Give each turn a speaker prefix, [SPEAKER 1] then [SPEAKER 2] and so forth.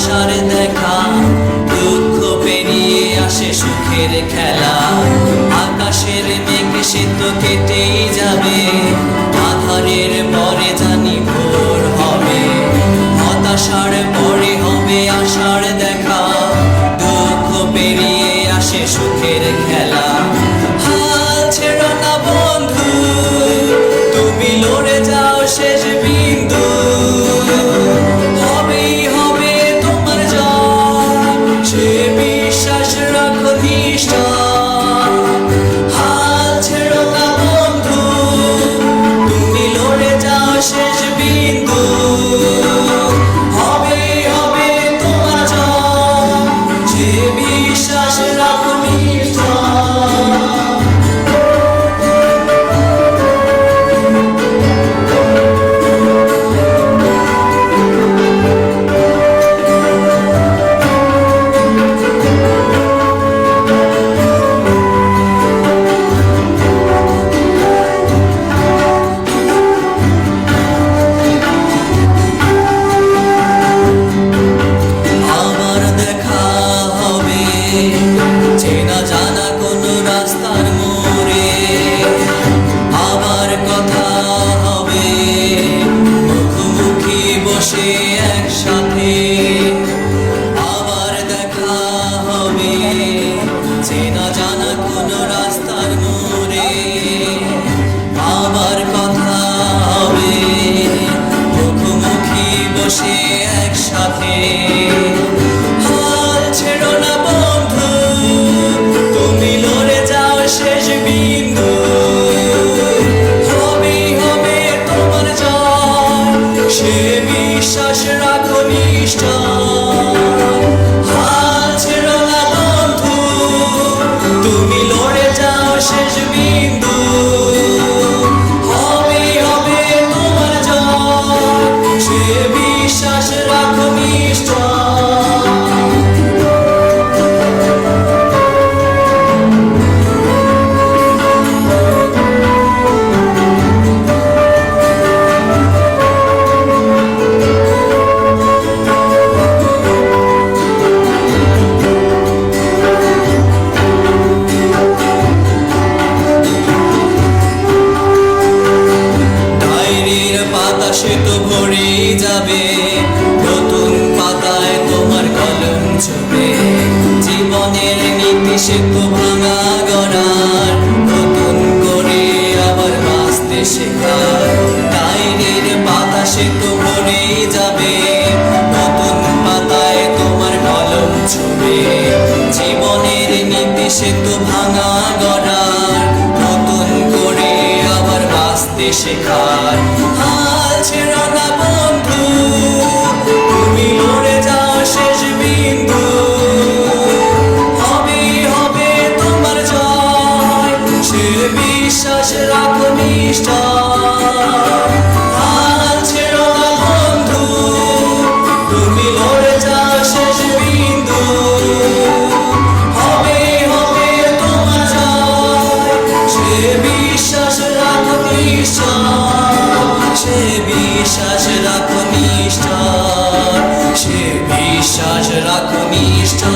[SPEAKER 1] আশার দেখা, দুঃখ পেরিয়ে আসে সুখের খেলা। আকাশের মেঘ সে তো কেটেই যাবে, আধারের পরে জানি ভোর হবে। হতাশার পরে হবে আশার দেখা, দুঃখ পেরিয়ে আসে সুখের খেলা। হাল ছেড়ো না বন্ধু, তুমি লড়ে যাও শেষ বিন্দু। হবেই হবে তোমার জয়, সে বিশ্বাস রাখো নিষ্ঠা। হাল ছেড়ো না বন্ধু, তুমি লড়ে যাও শেষ বিন্দু। হবেই হবে তোমার জয়, সে বিশ্বাস রাখো নিষ্ঠা। চেনা জানা কোনো রাস্তার মোড়ে আবার কথা হবে, মুখোমুখি বসে একসাথে আবার দেখা হবে। চেনা জানা কোনো রাস্তার মোড়ে আবার কথা হবে, মুখোমুখি বসে একসাথে। হাল ছেড়ো না বন্ধু, তুমি লড়ে যাও শেষ বিন্দু। হবেই হবে তোমার জয়, সে বিশ্বাস রাখো নিষ্ঠা। হাল ছেড়ো না বন্ধু, তুমি লড়ে যাও শেষ বিন্দু। হবেই হবে তোমার জয়, সে বিশ্বাস রাখো নিষ্ঠা। সে তো ভরেই যাবে, নতুন পাতায় তোমার কলম ছুবে। জীবনের নীতি সে তো ভাঙা গড়ার, নতুন করে আবার বাঁচতে শেখার। ডায়েরির পাতা সে তো ভরেই যাবে, নতুন পাতায় তোমার কলম ছুবে। জীবনের নীতি সে তো ভাঙা গড়ার, নতুন করে আবার বাঁচতে শেখার। ছেড়ো না বন্ধু, তুমি লড়ে যাও শেষ বিন্দু। হবেই হবে তোমার জয়, সে বিশ্বাস রাখো নিষ্ঠা। হাল ছেড়ো না বন্ধু, তুমি লড়ে যাও শেষ বিন্দু। হবেই হবে তোমার জয়, সে বিশ্বাস রাখো নিষ্ঠা। সে বিশ্বাস রাখো নিষ্ঠা, সে বিশ্বাস রাখো নিষ্ঠা।